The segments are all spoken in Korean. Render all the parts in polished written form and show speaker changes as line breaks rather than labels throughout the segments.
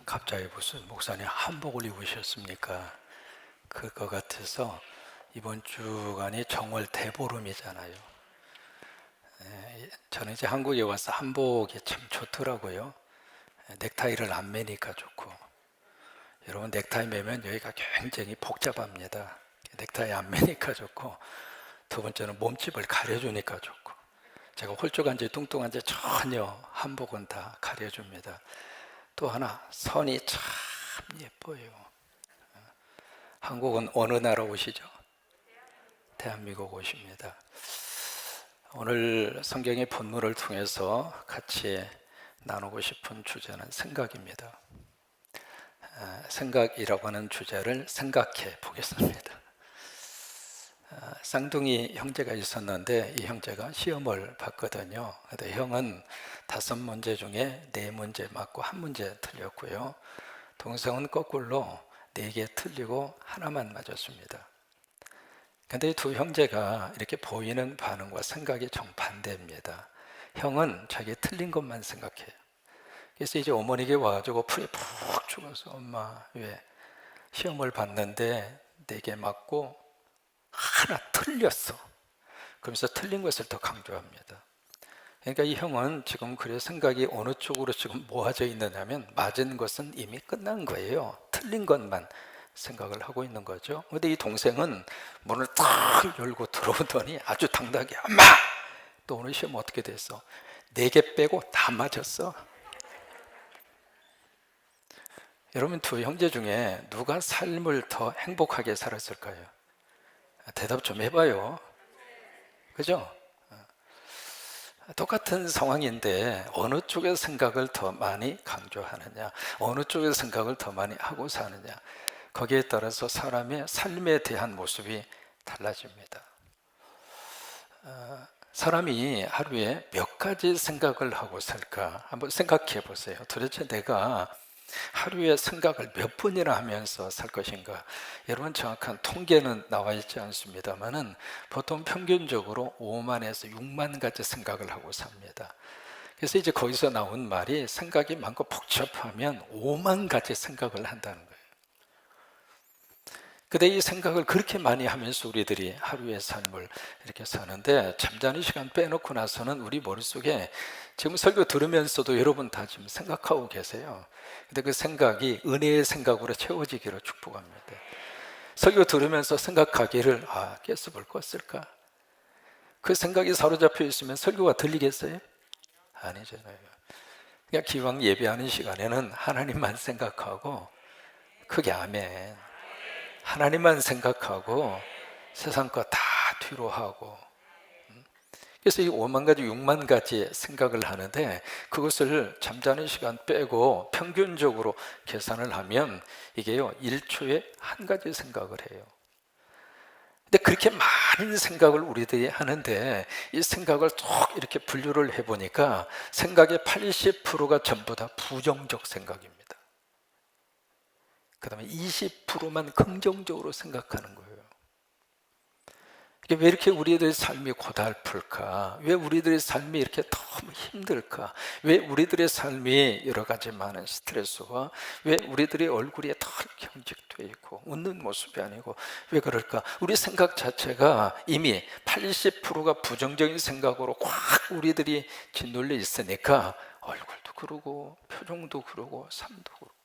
갑자기 무슨 목사님 한복을 입으셨습니까? 그거 같아서 이번 주간이 정월 대보름이잖아요. 저는 이제 한국에 와서 한복이 참 좋더라고요. 넥타이를 안 매니까 좋고, 여러분 넥타이 매면 여기가 굉장히 복잡합니다. 넥타이 안 매니까 좋고, 두 번째는 몸집을 가려주니까 좋고, 제가 홀쭉한지 뚱뚱한지 전혀 한복은 다 가려줍니다. 또 하나 선이 참 예뻐요. 한국은 어느 나라 오시죠? 대한민국 오십니다. 오늘 성경의 본문을 통해서 같이 나누고 싶은 주제는 생각입니다. 생각이라고 하는 주제를 생각해 보겠습니다. 쌍둥이 형제가 있었는데 이 형제가 시험을 봤거든요. 근데 형은 5문제 중에 4문제 맞고 1문제 틀렸고요. 동생은 거꾸로 4개 틀리고 하나만 맞았습니다. 근데 이 두 형제가 이렇게 보이는 반응과 생각이 정반대입니다. 형은 자기 틀린 것만 생각해요. 그래서 이제 어머니에게 와가지고 풀이 푹 죽어서 엄마 왜 시험을 봤는데 4개 맞고 하나 틀렸어. 그러면서 틀린 것을 더 강조합니다. 그러니까 이 형은 지금 그래 생각이 어느 쪽으로 지금 모아져 있느냐면 맞은 것은 이미 끝난 거예요. 틀린 것만 생각을 하고 있는 거죠. 근데 이 동생은 문을 탁 열고 들어오더니 아주 당당하게 엄마! 또 오늘 시험 어떻게 됐어? 4개 빼고 다 맞았어. 여러분 두 형제 중에 누가 삶을 더 행복하게 살았을까요? 대답 좀 해봐요. 그죠? 똑같은 상황인데 어느 쪽의 생각을 더 많이 강조하느냐, 어느 쪽의 생각을 더 많이 하고 사느냐, 거기에 따라서 사람의 삶에 대한 모습이 달라집니다. 사람이 하루에 몇 가지 생각을 하고 살까 한번 생각해 보세요. 도대체 내가 하루에 생각을 몇 분이나 하면서 살 것인가? 여러분 정확한 통계는 나와 있지 않습니다만은 보통 평균적으로 5만에서 6만 가지 생각을 하고 삽니다. 그래서 이제 거기서 나온 말이 생각이 많고 복잡하면 5만 가지 생각을 한다는 거예요. 근데 이 생각을 그렇게 많이 하면서 우리들이 하루의 삶을 이렇게 사는데 잠자는 시간 빼놓고 나서는 우리 머릿속에 지금 설교 들으면서도 여러분 다 지금 생각하고 계세요. 근데 그 생각이 은혜의 생각으로 채워지기를 축복합니다. 설교 들으면서 생각하기를 깨습을 껐을까? 그 생각이 사로잡혀 있으면 설교가 들리겠어요? 아니잖아요. 그냥 기왕 예배하는 시간에는 하나님만 생각하고 크게 아멘. 하나님만 생각하고 세상 거 다 뒤로 하고. 그래서 이 5만 가지, 6만 가지 생각을 하는데 그것을 잠자는 시간 빼고 평균적으로 계산을 하면 이게요 1초에 1가지 생각을 해요. 근데 그렇게 많은 생각을 우리들이 하는데 이 생각을 쭉 이렇게 분류를 해보니까 생각의 80%가 전부 다 부정적 생각입니다. 그 다음에 20%만 긍정적으로 생각하는 거예요. 왜 이렇게 우리들의 삶이 고달플까? 왜 우리들의 삶이 이렇게 너무 힘들까? 왜 우리들의 삶이 여러 가지 많은 스트레스와 왜 우리들의 얼굴이 더 경직되어 있고 웃는 모습이 아니고 왜 그럴까? 우리 생각 자체가 이미 80%가 부정적인 생각으로 꽉 우리들이 짓눌려 있으니까 얼굴도 그러고 표정도 그러고 삶도 그러고.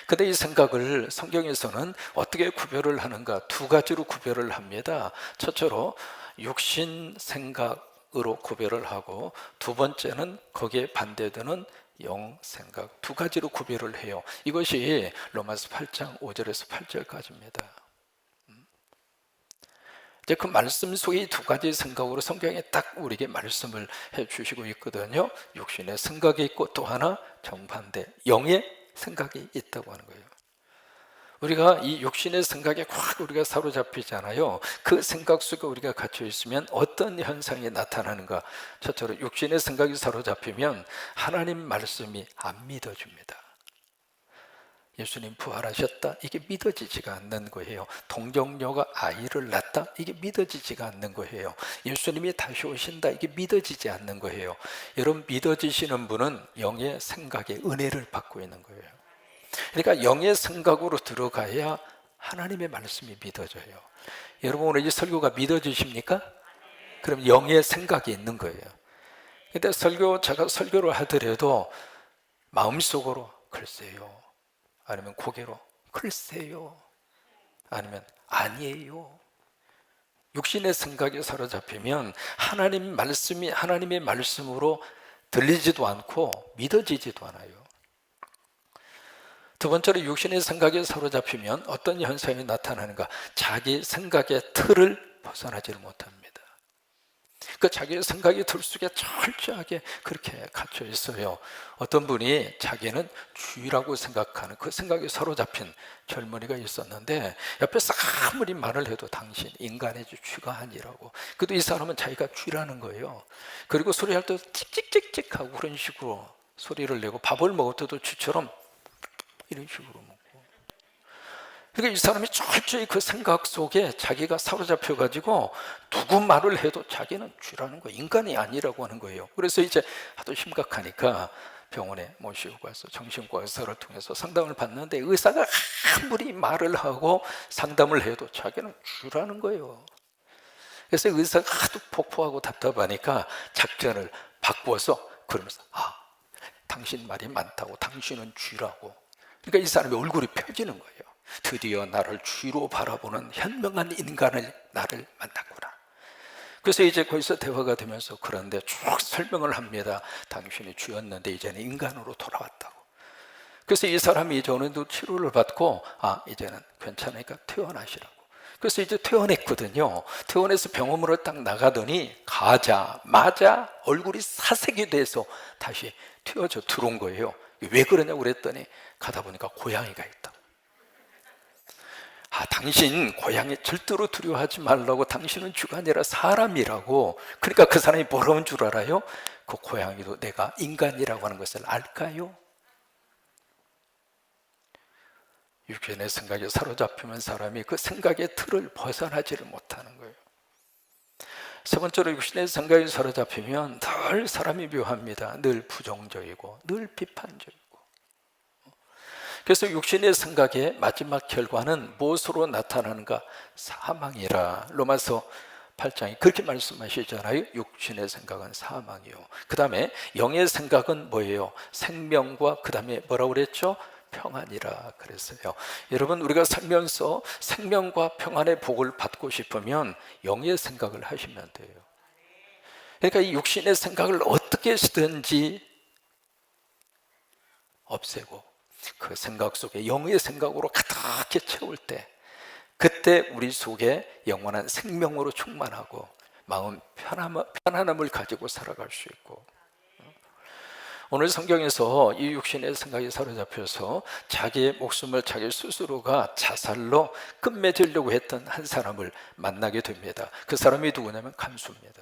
근데 이 생각을 성경에서는 어떻게 구별을 하는가? 2가지로 구별을 합니다. 첫째로 육신 생각으로 구별을 하고 두 번째는 거기에 반대되는 영 생각. 2가지로 구별을 해요. 이것이 로마서 8장 5절에서 8절까지입니다. 이제 그 말씀 속에 2가지 생각으로 성경에 딱 우리에게 말씀을 해주시고 있거든요. 육신의 생각이 있고 또 하나 정반대 영의 생각이 있다고 하는 거예요. 우리가 이 육신의 생각에 확 우리가 사로잡히잖아요. 그 생각 속에 우리가 갇혀 있으면 어떤 현상이 나타나는가? 첫째로 육신의 생각이 사로잡히면 하나님 말씀이 안 믿어집니다. 예수님 부활하셨다, 이게 믿어지지가 않는 거예요. 동정녀가 아이를 낳았다, 이게 믿어지지가 않는 거예요. 예수님이 다시 오신다, 이게 믿어지지 않는 거예요. 여러분, 믿어지시는 분은 영의 생각에 은혜를 받고 있는 거예요. 그러니까 영의 생각으로 들어가야 하나님의 말씀이 믿어져요. 여러분, 오늘 이 설교가 믿어지십니까? 그럼 영의 생각이 있는 거예요. 근데 설교자가 설교를 하더라도 마음속으로 글쎄요, 아니면 고개로 글쎄요, 아니면 아니에요, 육신의 생각에 사로잡히면 하나님 말씀이 하나님의 말씀으로 들리지도 않고 믿어지지도 않아요. 두 번째로, 육신의 생각에 사로잡히면 어떤 현상이 나타나는가? 자기 생각의 틀을 벗어나지를 못합니다. 그 자기의 생각이 틀 속에 철저하게 그렇게 갇혀 있어요. 어떤 분이 자기는 쥐라고 생각하는 그 생각에 사로잡힌 젊은이가 있었는데, 옆에서 아무리 말을 해도 당신 인간의 쥐가 아니라고. 그래도 이 사람은 자기가 쥐라는 거예요. 그리고 소리할 때도 찍찍찍찍 하고 그런 식으로 소리를 내고, 밥을 먹을 때도 쥐처럼 이런 식으로 먹고. 그러니까 이 사람이 철저히 그 생각 속에 자기가 사로잡혀 가지고 누구 말을 해도 자기는 쥐라는 거예요. 인간이 아니라고 하는 거예요. 그래서 이제 하도 심각하니까 병원에 모시고 가서 정신과 의사를 통해서 상담을 받는데, 의사가 아무리 말을 하고 상담을 해도 자기는 쥐라는 거예요. 그래서 의사가 하도 폭포하고 답답하니까 작전을 바꾸어서 그러면서, 당신 말이 많다고, 당신은 쥐라고. 그러니까 이 사람의 얼굴이 펴지는 거예요. 드디어 나를 쥐로 바라보는 현명한 인간을 나를 만났구나. 그래서 이제 거기서 대화가 되면서, 그런데 쭉 설명을 합니다. 당신이 쥐였는데 이제는 인간으로 돌아왔다고. 그래서 이 사람이 이제 어느 정도 치료를 받고, 이제는 괜찮으니까 퇴원하시라고. 그래서 이제 퇴원했거든요. 퇴원해서 병원으로 딱 나가더니 가자마자 얼굴이 사색이 돼서 다시 튀어져 들어온 거예요. 왜 그러냐고 그랬더니, 가다 보니까 고양이가 있다고. 당신 고양이 절대로 두려워하지 말라고, 당신은 쥐가 아니라 사람이라고. 그러니까 그 사람이 뭐라는 줄 알아요? 그 고양이도 내가 인간이라고 하는 것을 알까요? 육신의 생각에 사로잡히면 사람이 그 생각의 틀을 벗어나지를 못하는 거예요. 세 번째로, 육신의 생각에 사로잡히면 늘 사람이 묘합니다. 늘 부정적이고 늘 비판적이고. 그래서 육신의 생각의 마지막 결과는 무엇으로 나타나는가? 사망이라. 로마서 8장이 그렇게 말씀하시잖아요. 육신의 생각은 사망이요, 그 다음에 영의 생각은 뭐예요? 생명과 그 다음에 뭐라고 그랬죠? 평안이라 그랬어요. 여러분, 우리가 살면서 생명과 평안의 복을 받고 싶으면 영의 생각을 하시면 돼요. 그러니까 이 육신의 생각을 어떻게 쓰든지 없애고 그 생각 속에 영의 생각으로 가득히 채울 때, 그때 우리 속에 영원한 생명으로 충만하고 마음 편안함을 가지고 살아갈 수 있고. 오늘 성경에서 이 육신의 생각이 사로잡혀서 자기의 목숨을 자기 스스로가 자살로 끝맺으려고 했던 한 사람을 만나게 됩니다. 그 사람이 누구냐면 간수입니다.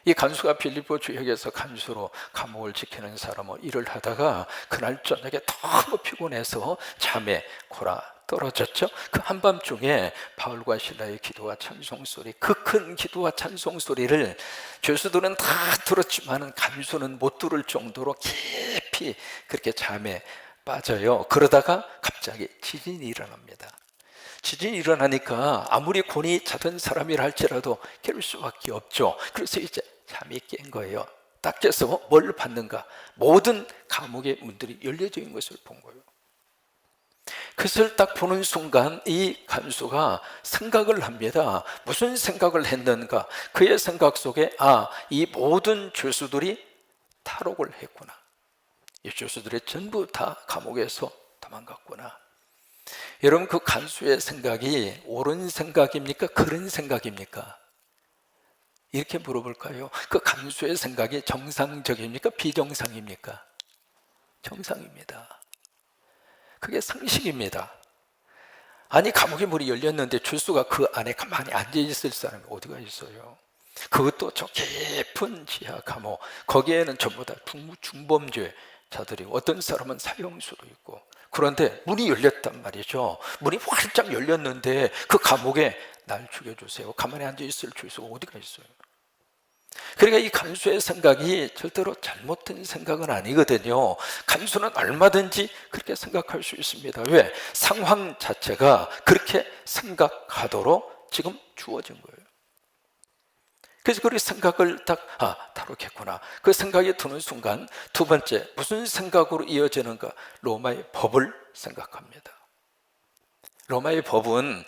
이 간수가 빌립보 지역에서 간수로 감옥을 지키는 사람은 일을 하다가 그날 저녁에 너무 피곤해서 잠에 골아 떨어졌죠. 그 한밤중에 바울과 실라의 기도와 찬송소리, 그 큰 기도와 찬송소리를 죄수들은 다 들었지만 간수는 못 들을 정도로 깊이 그렇게 잠에 빠져요. 그러다가 갑자기 지진이 일어납니다. 지진이 일어나니까 아무리 곤히 자던 사람이라 할지라도 깨울 수밖에 없죠. 그래서 이제 잠이 깬 거예요. 딱 깨서 뭘 봤는가? 모든 감옥의 문들이 열려져 있는 것을 본 거예요. 그것을 딱 보는 순간 이 간수가 생각을 합니다. 무슨 생각을 했는가? 그의 생각 속에 이 모든 죄수들이 탈옥을 했구나. 이 죄수들이 전부 다 감옥에서 도망갔구나. 여러분, 그 간수의 생각이 옳은 생각입니까? 그런 생각입니까? 이렇게 물어볼까요? 그 간수의 생각이 정상적입니까? 비정상입니까? 정상입니다. 그게 상식입니다. 아니, 감옥의 문이 열렸는데 죄수가 그 안에 가만히 앉아있을 사람이 어디가 있어요? 그것도 저 깊은 지하 감옥, 거기에는 전부 다 중범죄 자들이 어떤 사람은 사형수도 있고, 그런데 문이 열렸단 말이죠. 문이 활짝 열렸는데 그 감옥에 날 죽여주세요, 가만히 앉아있을 주소가 어디가 있어요? 그러니까 이 간수의 생각이 절대로 잘못된 생각은 아니거든요. 간수는 얼마든지 그렇게 생각할 수 있습니다. 왜? 상황 자체가 그렇게 생각하도록 지금 주어진 거예요. 그래서 그 생각을 딱 다루겠구나, 그 생각이 드는 순간 두 번째, 무슨 생각으로 이어지는가? 로마의 법을 생각합니다. 로마의 법은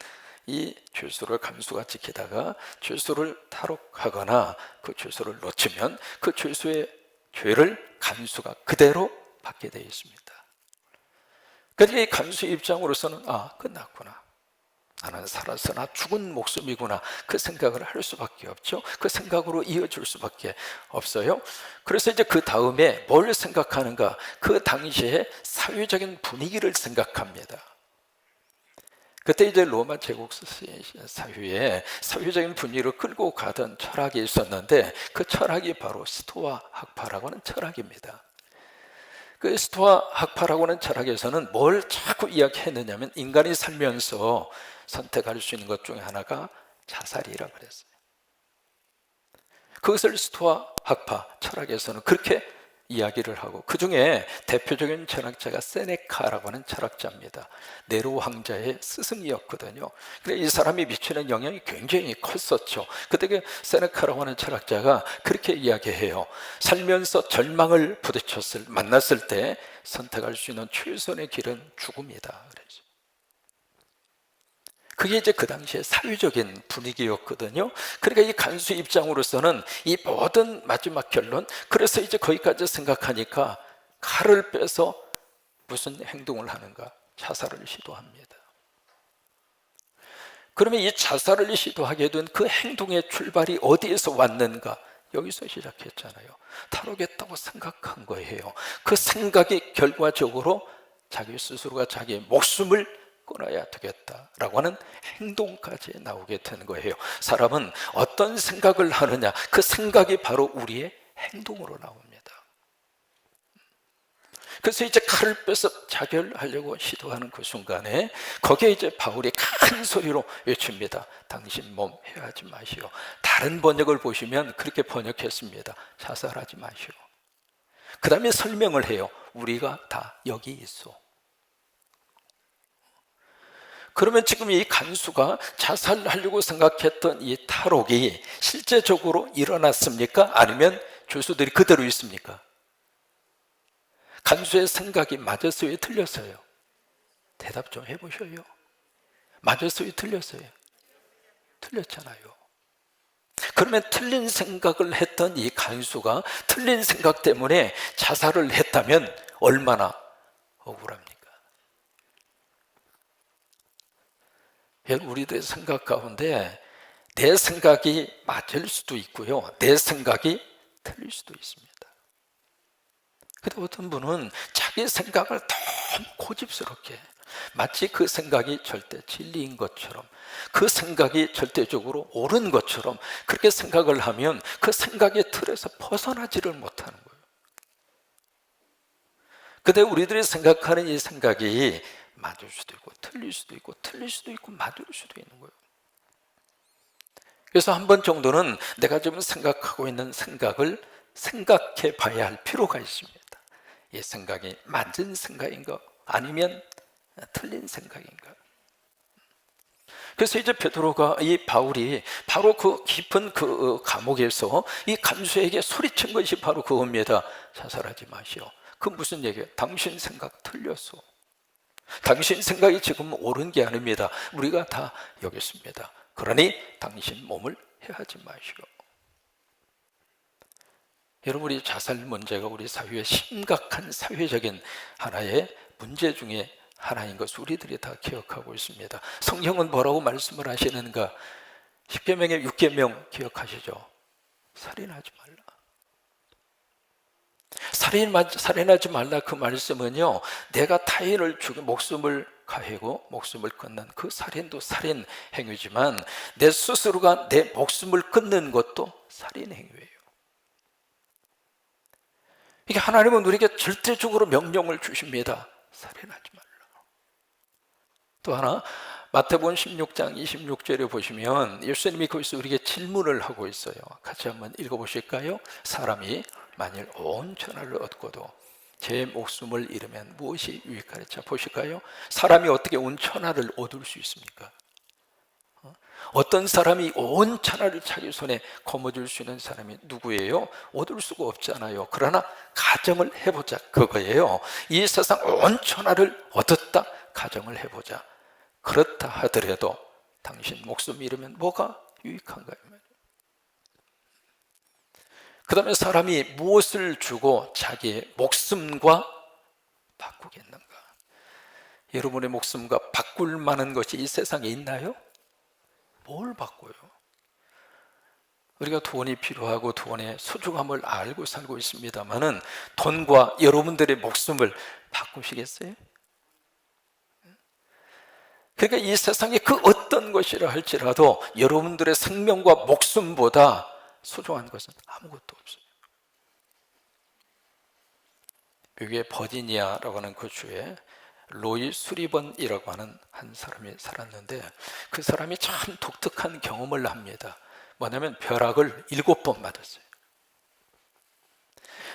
이 죄수를 간수가 지키다가 죄수를 탈옥하거나 그 죄수를 놓치면 그 죄수의 죄를 간수가 그대로 받게 되어 있습니다. 그러니까 이 간수의 입장으로서는 끝났구나, 나는 살았으나 죽은 목숨이구나, 그 생각을 할 수밖에 없죠. 그 생각으로 이어질 수밖에 없어요. 그래서 이제 그 다음에 뭘 생각하는가? 그 당시에 사회적인 분위기를 생각합니다. 그때 이제 로마 제국 사회에 사회적인 분위기를 끌고 가던 철학이 있었는데, 그 철학이 바로 스토아 학파라고 하는 철학입니다. 그 스토아 학파라고 하는 철학에서는 뭘 자꾸 이야기했느냐면, 인간이 살면서 선택할 수 있는 것 중에 하나가 자살이라고 그랬어요. 그것을 스토아 학파 철학에서는 그렇게 이야기를 하고, 그 중에 대표적인 철학자가 세네카라고 하는 철학자입니다. 네로 황제의 스승이었거든요. 근데 이 사람이 미치는 영향이 굉장히 컸었죠. 그때 그 세네카라고 하는 철학자가 그렇게 이야기해요. 살면서 절망을 만났을 때 선택할 수 있는 최선의 길은 죽음이다 그랬죠. 그게 이제 그 당시의 사회적인 분위기였거든요. 그러니까 이 간수 입장으로서는 이 모든 마지막 결론, 그래서 이제 거기까지 생각하니까 칼을 빼서 무슨 행동을 하는가? 자살을 시도합니다. 그러면 이 자살을 시도하게 된 그 행동의 출발이 어디에서 왔는가? 여기서 시작했잖아요. 다루겠다고 생각한 거예요. 그 생각이 결과적으로 자기 스스로가 자기의 목숨을 끊어야 되겠다라고 하는 행동까지 나오게 되는 거예요. 사람은 어떤 생각을 하느냐, 그 생각이 바로 우리의 행동으로 나옵니다. 그래서 이제 칼을 빼서 자결하려고 시도하는 그 순간에 거기에 이제 바울이 큰 소리로 외칩니다. 당신 몸 해하지 마시오. 다른 번역을 보시면 그렇게 번역했습니다. 자살하지 마시오. 그 다음에 설명을 해요. 우리가 다 여기 있어. 그러면 지금 이 간수가 자살하려고 생각했던 이 탈옥이 실제적으로 일어났습니까? 아니면 죄수들이 그대로 있습니까? 간수의 생각이 맞았어요, 틀렸어요? 대답 좀 해보셔요. 맞았어요, 틀렸어요? 틀렸잖아요. 그러면 틀린 생각을 했던 이 간수가 틀린 생각 때문에 자살을 했다면 얼마나 억울합니까? 우리들의 생각 가운데 내 생각이 맞을 수도 있고요, 내 생각이 틀릴 수도 있습니다. 근데 어떤 분은 자기 생각을 너무 고집스럽게, 마치 그 생각이 절대 진리인 것처럼, 그 생각이 절대적으로 옳은 것처럼 그렇게 생각을 하면 그 생각의 틀에서 벗어나지를 못하는 거예요. 근데 우리들이 생각하는 이 생각이 맞을 수도 있고 틀릴 수도 있고 틀릴 수도 있고 맞을 수도 있는 거예요. 그래서 한 번 정도는 내가 지금 생각하고 있는 생각을 생각해 봐야 할 필요가 있습니다. 이 생각이 맞은 생각인가 아니면 틀린 생각인가? 그래서 이제 이 바울이 바로 그 깊은 그 감옥에서 이 간수에게 소리친 것이 바로 그겁니다. 자살하지 마시오. 그 무슨 얘기예요? 당신 생각 틀렸어. 당신 생각이 지금 옳은 게 아닙니다. 우리가 다 여기 있습니다. 그러니 당신 몸을 해하지 마시오. 여러분, 우리 자살 문제가 우리 사회의 심각한 사회적인 하나의 문제 중에 하나인 것을 우리들이 다 기억하고 있습니다. 성경은 뭐라고 말씀을 하시는가? 10계명의 6계명 기억하시죠? 살인하지 말라. 살인하지 말라, 그 말씀은요, 내가 타인을 죽여 목숨을 가해고 목숨을 끊는 그 살인도 살인 행위지만 내 스스로가 내 목숨을 끊는 것도 살인 행위예요. 이게 하나님은 우리에게 절대적으로 명령을 주십니다. 살인하지 말라. 또 하나, 마태복음 16장 26절에 보시면 예수님이 거기서 우리에게 질문을 하고 있어요. 같이 한번 읽어보실까요? 사람이 만일 온 천하를 얻고도 제 목숨을 잃으면 무엇이 유익하리? 자, 보실까요? 사람이 어떻게 온 천하를 얻을 수 있습니까? 어떤 사람이 온 천하를 자기 손에 거머쥘 수 있는 사람이 누구예요? 얻을 수가 없잖아요. 그러나 가정을 해보자, 그거예요. 이 세상 온 천하를 얻었다, 가정을 해보자. 그렇다 하더라도 당신 목숨 잃으면 뭐가 유익한가? 그 다음에 사람이 무엇을 주고 자기의 목숨과 바꾸겠는가? 여러분의 목숨과 바꿀 만한 것이 이 세상에 있나요? 뭘 바꿔요? 우리가 돈이 필요하고 돈의 소중함을 알고 살고 있습니다만은 돈과 여러분들의 목숨을 바꾸시겠어요? 그러니까 이 세상에 그 어떤 것이라 할지라도 여러분들의 생명과 목숨보다 소중한 것은 아무것도 없어요. 미국의 버지니아라고 하는 그 주에 로이 수리번이라고 하는 한 사람이 살았는데 그 사람이 참 독특한 경험을 합니다. 뭐냐면 벼락을 7번 맞았어요.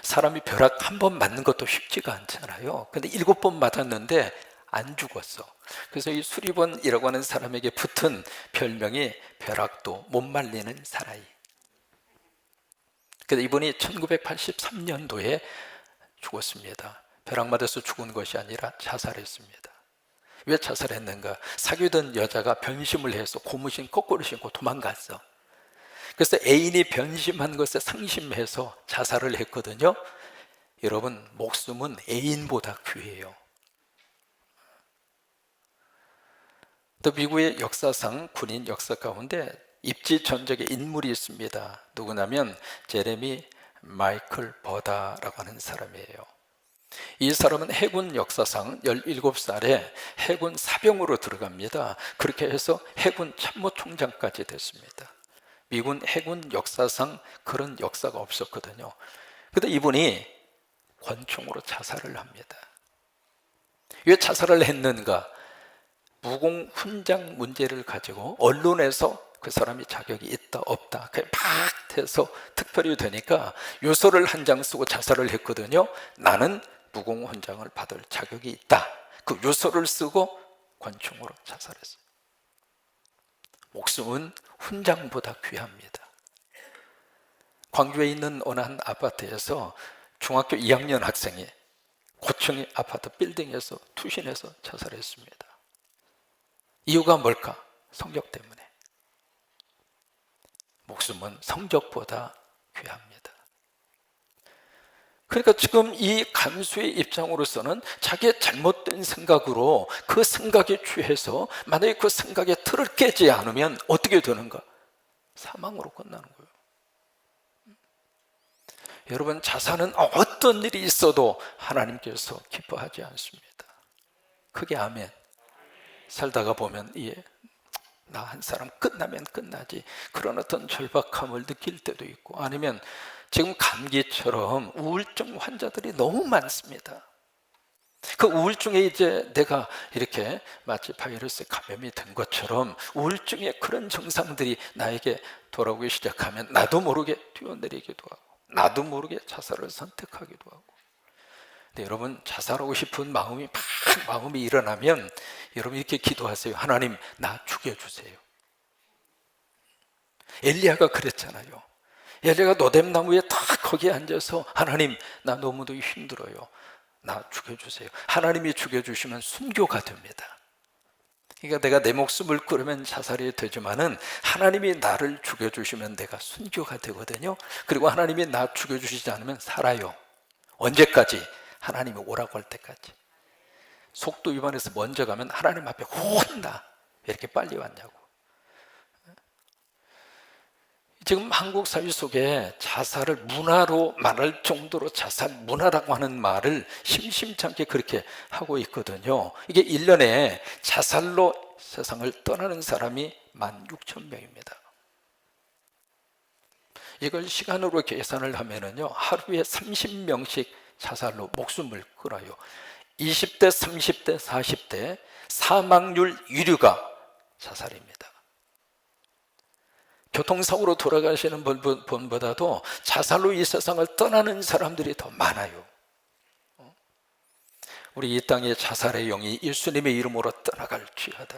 사람이 벼락 한 번 맞는 것도 쉽지가 않잖아요. 근데 7번 맞았는데 안 죽었어. 그래서 이 수리번이라고 하는 사람에게 붙은 별명이 벼락도 못 말리는 사나이. 그래서 이분이 1983년도에 죽었습니다. 벼락 맞아서 죽은 것이 아니라 자살했습니다. 왜 자살했는가? 사귀던 여자가 변심을 해서 고무신 거꾸로 신고 도망갔어. 그래서 애인이 변심한 것에 상심해서 자살을 했거든요. 여러분, 목숨은 애인보다 귀해요. 또 미국의 역사상 군인 역사 가운데 입지전적의 인물이 있습니다. 누구냐면 제레미 마이클 버다라고 하는 사람이에요. 이 사람은 해군 역사상 17살에 해군 사병으로 들어갑니다. 그렇게 해서 해군 참모총장까지 됐습니다. 미군 해군 역사상 그런 역사가 없었거든요. 그런데 이분이 권총으로 자살을 합니다. 왜 자살을 했는가? 무공 훈장 문제를 가지고 언론에서 그 사람이 자격이 있다 없다 그게 막 해서 특별히 되니까 요소를 한 장 쓰고 자살을 했거든요. 나는 무공 훈장을 받을 자격이 있다. 그 요소를 쓰고 권총으로 자살했어요. 목숨은 훈장보다 귀합니다. 광주에 있는 어느 한 아파트에서 중학교 2학년 학생이 고층의 아파트 빌딩에서 투신해서 자살했습니다. 이유가 뭘까? 성적 때문에. 목숨은 성적보다 귀합니다. 그러니까 지금 이 간수의 입장으로서는 자기의 잘못된 생각으로 그 생각에 취해서 만약에 그 생각에 틀을 깨지 않으면 어떻게 되는가? 사망으로 끝나는 거예요. 여러분, 자살은 어떤 일이 있어도 하나님께서 기뻐하지 않습니다. 크게 아멘. 살다가 보면 나 한 사람 끝나면 끝나지 그런 어떤 절박함을 느낄 때도 있고 아니면 지금 감기처럼 우울증 환자들이 너무 많습니다. 그 우울증에 이제 내가 이렇게 마치 바이러스에 감염이 된 것처럼 우울증의 그런 증상들이 나에게 돌아오기 시작하면 나도 모르게 뛰어내리기도 하고 나도 모르게 자살을 선택하기도 하고. 근데 여러분, 자살하고 싶은 마음이 일어나면 여러분 이렇게 기도하세요. 하나님, 나 죽여주세요. 엘리야가 그랬잖아요. 엘리야가 노뎀나무에 딱 거기에 앉아서 하나님, 나 너무도 힘들어요. 나 죽여주세요. 하나님이 죽여주시면 순교가 됩니다. 그러니까 내가 내 목숨을 끊으면 자살이 되지만은 하나님이 나를 죽여주시면 내가 순교가 되거든요. 그리고 하나님이 나 죽여주시지 않으면 살아요. 언제까지? 하나님이 오라고 할 때까지. 속도 위반해서 먼저 가면 하나님 앞에 혼나. 왜 이렇게 빨리 왔냐고. 지금 한국 사회 속에 자살을 문화로 말할 정도로 자살 문화라고 하는 말을 심심찮게 그렇게 하고 있거든요. 이게 1년에 자살로 세상을 떠나는 사람이 16,000명입니다. 이걸 시간으로 계산을 하면은요, 하루에 30명씩 자살로 목숨을 끊어요. 20대, 30대, 40대 사망률 1위가 자살입니다. 교통사고로 돌아가시는 분보다도 자살로 이 세상을 떠나는 사람들이 더 많아요. 우리 이 땅에 자살의 영이 예수님의 이름으로 떠나갈지어다.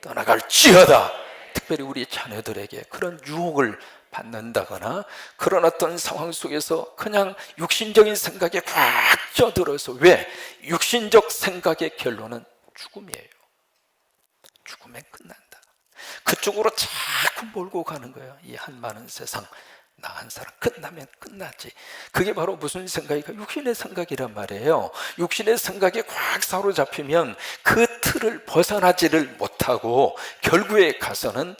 떠나갈지어다. 특별히 우리 자녀들에게 그런 유혹을 받는다거나 그런 어떤 상황 속에서 그냥 육신적인 생각에 꽉 쪄들어서, 왜? 육신적 생각의 결론은 죽음이에요. 죽으면 끝난다. 그쪽으로 자꾸 몰고 가는 거예요. 이 한많은 세상, 나 한 사람 끝나면 끝나지. 그게 바로 무슨 생각이까? 육신의 생각이란 말이에요. 육신의 생각에 꽉 사로잡히면 그 틀을 벗어나지를 못하고 결국에 가서는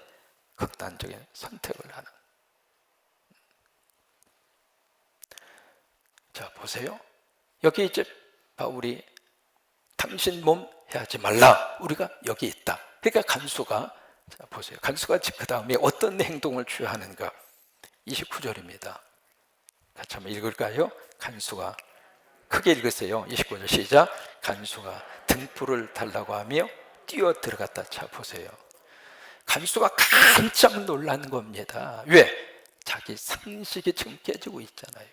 극단적인 선택을 하는. 자, 보세요. 여기 이제 바울이 당신 몸 해하지 말라. 우리가 여기 있다. 그러니까 간수가, 자, 보세요. 간수가 그 다음에 어떤 행동을 취하는가? 29절입니다. 같이 한번 읽을까요? 간수가, 크게 읽으세요. 29절 시작. 간수가 등불을 달라고 하며 뛰어 들어갔다. 자, 보세요. 간수가 깜짝 놀란 겁니다. 왜? 자기 상식이 지금 깨지고 있잖아요.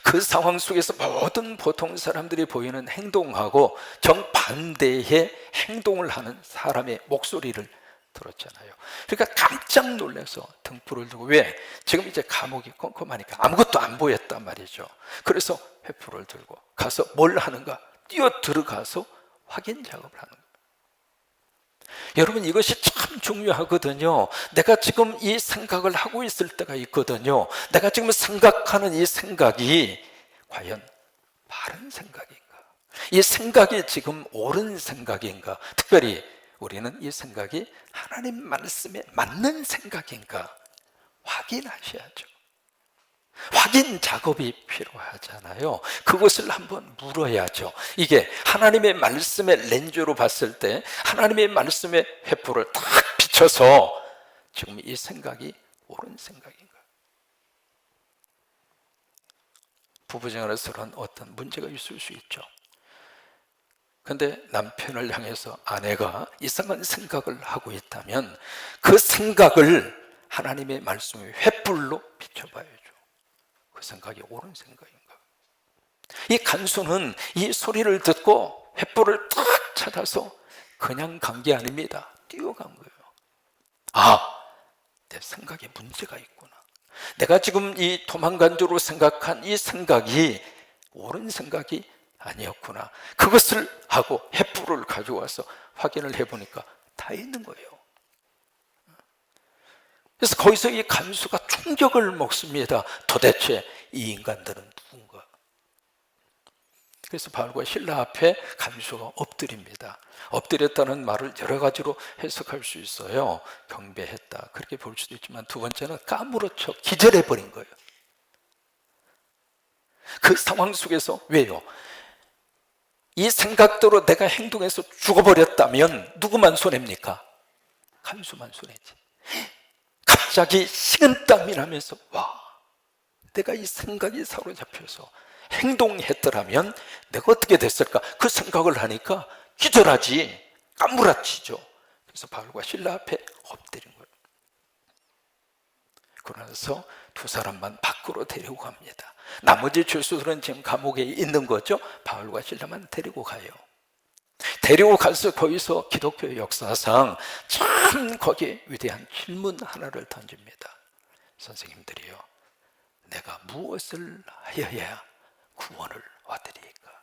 그 상황 속에서 모든 보통 사람들이 보이는 행동하고 정반대의 행동을 하는 사람의 목소리를 들었잖아요. 그러니까 깜짝 놀라서 등불을 두고, 왜? 지금 이제 감옥이 컴컴하니까 아무것도 안 보였단 말이죠. 그래서 횃불을 들고 가서 뭘 하는가? 뛰어 들어가서 확인 작업을 하는 거예요. 여러분, 이것이 참 중요하거든요. 내가 지금 이 생각을 하고 있을 때가 있거든요. 내가 지금 생각하는 이 생각이 과연 바른 생각인가? 이 생각이 지금 옳은 생각인가? 특별히 우리는 이 생각이 하나님 말씀에 맞는 생각인가 확인하셔야죠. 확인 작업이 필요하잖아요. 그것을 한번 물어야죠. 이게 하나님의 말씀의 렌즈로 봤을 때 하나님의 말씀의 횃불을 딱 비춰서 지금 이 생각이 옳은 생각인가? 부부생활에서는 어떤 문제가 있을 수 있죠. 근데 남편을 향해서 아내가 이상한 생각을 하고 있다면 그 생각을 하나님의 말씀의 횃불로 비춰봐야죠. 그 생각이 옳은 생각인가? 이 간수는 이 소리를 듣고 횃불을 딱 찾아서 그냥 간 게 아닙니다. 뛰어간 거예요. 아, 내 생각에 문제가 있구나. 내가 지금 이 도망간 줄로 생각한 이 생각이 옳은 생각이 아니었구나. 그것을 하고 횃불을 가져와서 확인을 해보니까 다 있는 거예요. 그래서 거기서 이 간수가 충격을 먹습니다. 도대체 이 인간들은 누군가? 그래서 바울과 실라 앞에 간수가 엎드립니다. 엎드렸다는 말을 여러 가지로 해석할 수 있어요. 경배했다, 그렇게 볼 수도 있지만, 두 번째는 까무러쳐 기절해버린 거예요. 그 상황 속에서, 왜요? 이 생각대로 내가 행동해서 죽어버렸다면 누구만 손해입니까? 간수만 손해지. 갑자기 식은땀이 나면서, 와, 내가 이 생각이 사로잡혀서 행동했더라면 내가 어떻게 됐을까? 그 생각을 하니까 기절하지, 까무라치죠. 그래서 바울과 실라 앞에 엎드린 거예요. 그러면서 두 사람만 밖으로 데리고 갑니다. 나머지 죄수들은 지금 감옥에 있는 거죠. 바울과 실라만 데리고 가요. 데리고 가서 거기서 기독교 역사상 참 거기에 위대한 질문 하나를 던집니다. 선생님들이요, 내가 무엇을 하여야 구원을 얻으리까?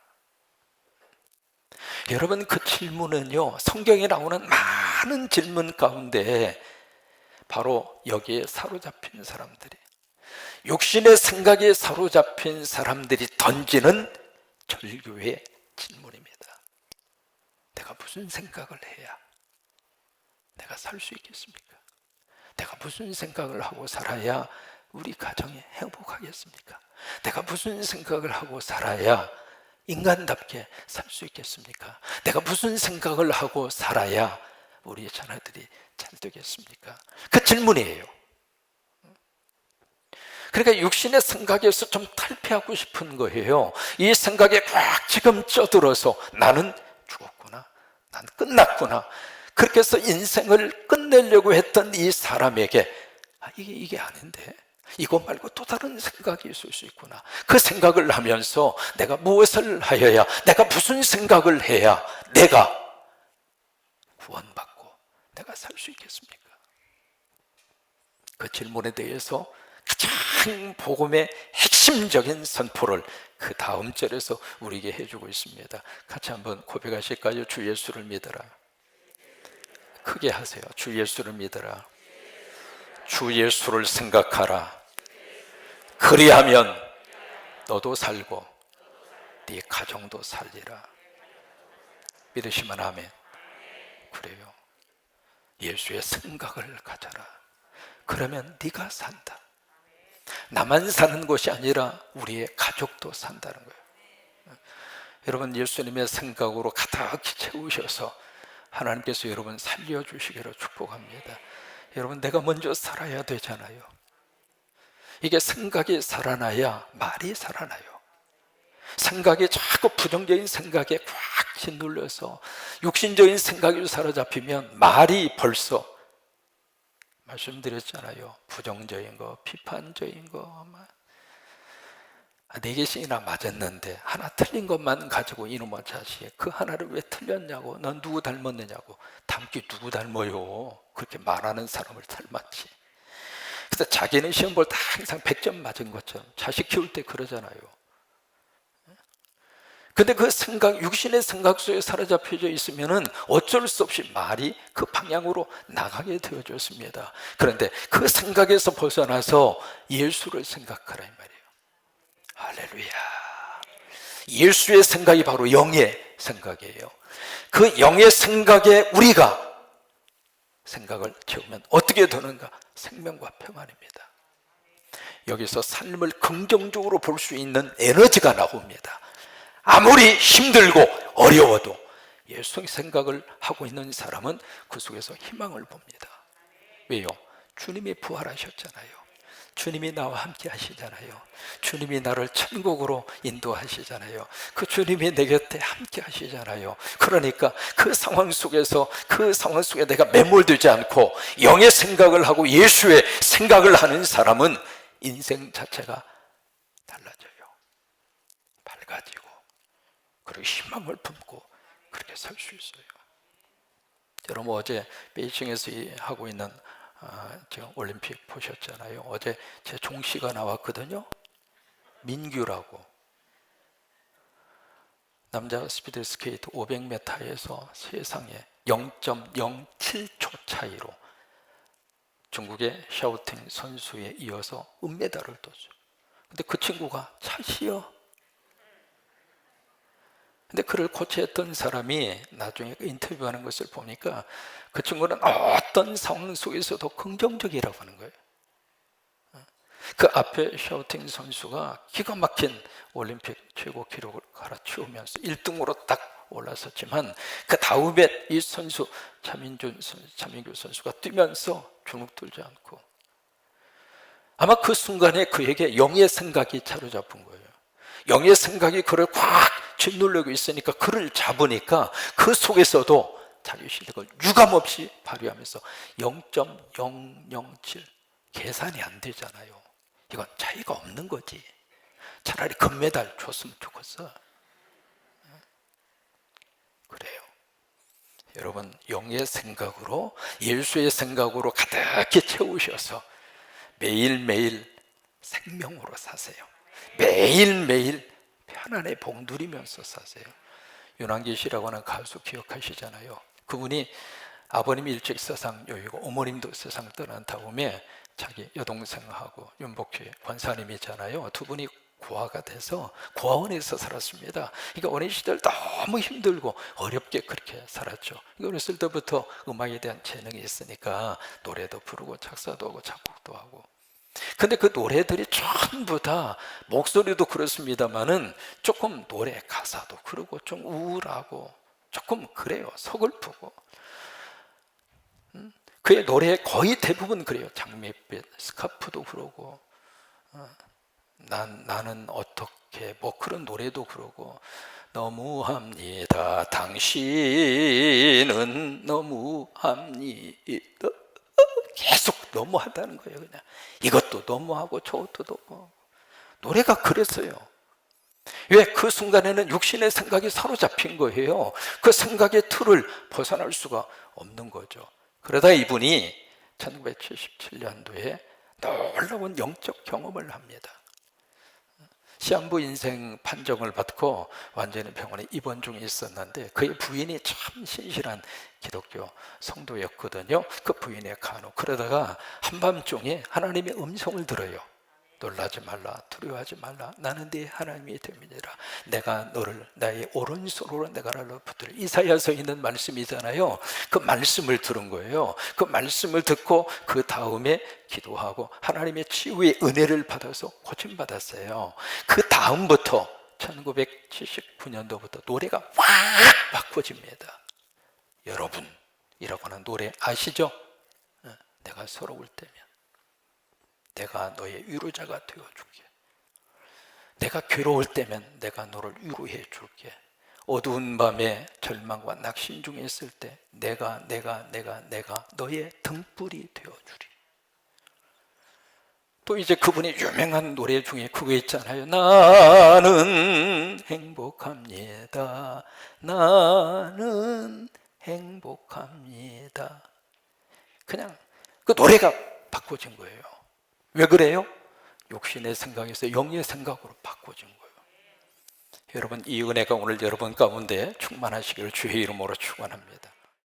여러분, 그 질문은요, 성경에 나오는 많은 질문 가운데 바로 여기에 사로잡힌 사람들이, 육신의 생각에 사로잡힌 사람들이 던지는 절규의 질문입니다. 내가 무슨 생각을 해야 내가 살 수 있겠습니까? 내가 무슨 생각을 하고 살아야 우리 가정이 행복하겠습니까? 내가 무슨 생각을 하고 살아야 인간답게 살 수 있겠습니까? 내가 무슨 생각을 하고 살아야 우리 자녀들이 잘 되겠습니까? 그 질문이에요. 그러니까 육신의 생각에서 좀 탈피하고 싶은 거예요. 이 생각에 꽉 지금 쪄들어서 나는 죽었구나, 난 끝났구나, 그렇게 해서 인생을 끝내려고 했던 이 사람에게 이게 아닌데, 이거 말고 또 다른 생각이 있을 수 있구나. 그 생각을 하면서 내가 무엇을 하여야, 내가 무슨 생각을 해야 내가 구원받고 내가 살 수 있겠습니까? 그 질문에 대해서 가장 복음의 핵심적인 선포를 그 다음 절에서 우리에게 해주고 있습니다. 같이 한번 고백하실까요? 주 예수를 믿어라. 크게 하세요. 주 예수를 믿어라. 주 예수를 생각하라. 그리하면 너도 살고 네 가정도 살리라. 믿으시면 아멘. 그래요. 예수의 생각을 가져라. 그러면 네가 산다. 나만 사는 것이 아니라 우리의 가족도 산다는 거예요. 여러분, 예수님의 생각으로 가득히 채우셔서 하나님께서 여러분 살려주시기를 축복합니다. 여러분, 내가 먼저 살아야 되잖아요. 이게 생각이 살아나야 말이 살아나요. 생각이 자꾸 부정적인 생각에 꽉 짓눌려서 육신적인 생각이 사로잡히면 말이 벌써 말씀드렸잖아요. 부정적인 거, 비판적인 거, 4개씩이나 맞았는데 하나 틀린 것만 가지고 이놈의 자식, 그 하나를 왜 틀렸냐고, 넌 누구 닮았느냐고, 닮기 누구 닮아요? 그렇게 말하는 사람을 닮았지. 그래서 자기는 시험 볼 때 항상 100점 맞은 것처럼 자식 키울 때 그러잖아요. 근데 그 생각, 육신의 생각 속에 사로잡혀져 있으면은 어쩔 수 없이 말이 그 방향으로 나가게 되어졌습니다. 그런데 그 생각에서 벗어나서 예수를 생각하라 이 말이에요. 할렐루야. 예수의 생각이 바로 영의 생각이에요. 그 영의 생각에 우리가 생각을 채우면 어떻게 되는가? 생명과 평안입니다. 여기서 삶을 긍정적으로 볼 수 있는 에너지가 나옵니다. 아무리 힘들고 어려워도 예수의 생각을 하고 있는 사람은 그 속에서 희망을 봅니다. 왜요? 주님이 부활하셨잖아요. 주님이 나와 함께 하시잖아요. 주님이 나를 천국으로 인도하시잖아요. 그 주님이 내 곁에 함께 하시잖아요. 그러니까 그 상황 속에서, 그 상황 속에 내가 매몰되지 않고 영의 생각을 하고 예수의 생각을 하는 사람은 인생 자체가 달라져요. 밝아지고, 그리고 희망을 품고 그렇게 살 수 있어요. 여러분, 어제 베이징에서 하고 있는 지금 올림픽 보셨잖아요. 어제 제 종씨가 나왔거든요. 민규라고. 남자 스피드 스케이트 500m에서 세상에 0.07초 차이로 중국의 샤오팅 선수에 이어서 은메달을 떴어요. 근데 그 친구가 차시요. 근데 그를 코치했던 사람이 나중에 인터뷰하는 것을 보니까 그 친구는 어떤 상황 속에서도 긍정적이라고 하는 거예요. 그 앞에 샤오팅 선수가 기가 막힌 올림픽 최고 기록을 갈아치우면서 1등으로 딱 올라섰지만 그 다음에 이 선수 차민규 선수가 뛰면서 주눅 들지 않고, 아마 그 순간에 그에게 영의 생각이 사로잡은 거예요. 영의 생각이 그를 꽉 짓누르고 있으니까, 그를 잡으니까 그 속에서도 자기 실력을 유감없이 발휘하면서 0.007, 계산이 안 되잖아요. 이건 차이가 없는 거지. 차라리 금메달 줬으면 좋겠어. 그래요. 여러분, 영의 생각으로, 예수의 생각으로 가득히 채우셔서 매일매일 생명으로 사세요. 매일매일 편안의 복 누리면서 사세요. 윤한기 씨라고 하는 가수 기억하시잖아요. 그분이 아버님이 일찍 세상 여의고 어머님도 세상 떠난 다음에 자기 여동생하고 윤복희 권사님이잖아요. 두 분이 고아가 돼서 고아원에서 살았습니다. 그러니까 어린 시절 너무 힘들고 어렵게 그렇게 살았죠. 어렸을 때부터 음악에 대한 재능이 있으니까 노래도 부르고 작사도 하고 작곡도 하고. 근데 그 노래들이 전부 다, 목소리도 그렇습니다만은 조금 노래 가사도 그러고 좀 우울하고 조금 그래요. 서글프고. 그의 노래 거의 대부분 그래요. 장밋빛 스카프도 그러고 나는 어떻게 뭐 그런 노래도 그러고 너무합니다. 당신은 너무합니다. 계속 너무하다는 거예요. 그냥 이것도 너무하고 저것도 너무. 노래가 그랬어요. 왜? 그 순간에는 육신의 생각이 사로잡힌 거예요. 그 생각의 틀을 벗어날 수가 없는 거죠. 그러다 이분이 1977년도에 놀라운 영적 경험을 합니다. 시한부 인생 판정을 받고 완전히 병원에 입원 중에 있었는데 그의 부인이 참 신실한 기독교 성도였거든요. 그 부인의 간호. 그러다가 한밤중에 하나님의 음성을 들어요. 놀라지 말라, 두려워하지 말라. 나는 네 하나님이 됨이니라. 내가 너를 나의 오른손으로 내가 너를 붙들어. 이사야서에 있는 말씀이잖아요. 그 말씀을 들은 거예요. 그 말씀을 듣고 그 다음에 기도하고 하나님의 치유의 은혜를 받아서 고침받았어요. 그 다음부터 1979년도부터 노래가 확 바꿔집니다. 여러분이라고 하는 노래 아시죠? 내가 서러울 때면 내가 너의 위로자가 되어줄게. 내가 괴로울 때면 내가 너를 위로해 줄게. 어두운 밤에 절망과 낙심 중에 있을 때 내가 너의 등불이 되어주리. 또 이제 그분의 유명한 노래 중에 그거 있잖아요. 나는 행복합니다. 나는 행복합니다. 그냥 그 노래가 바꿔진 거예요. 왜 그래요? 육신의 생각에서 영의 생각으로 바꿔진 거예요. 여러분, 이 은혜가 오늘 여러분 가운데 충만하시기를 주의 이름으로 축원합니다.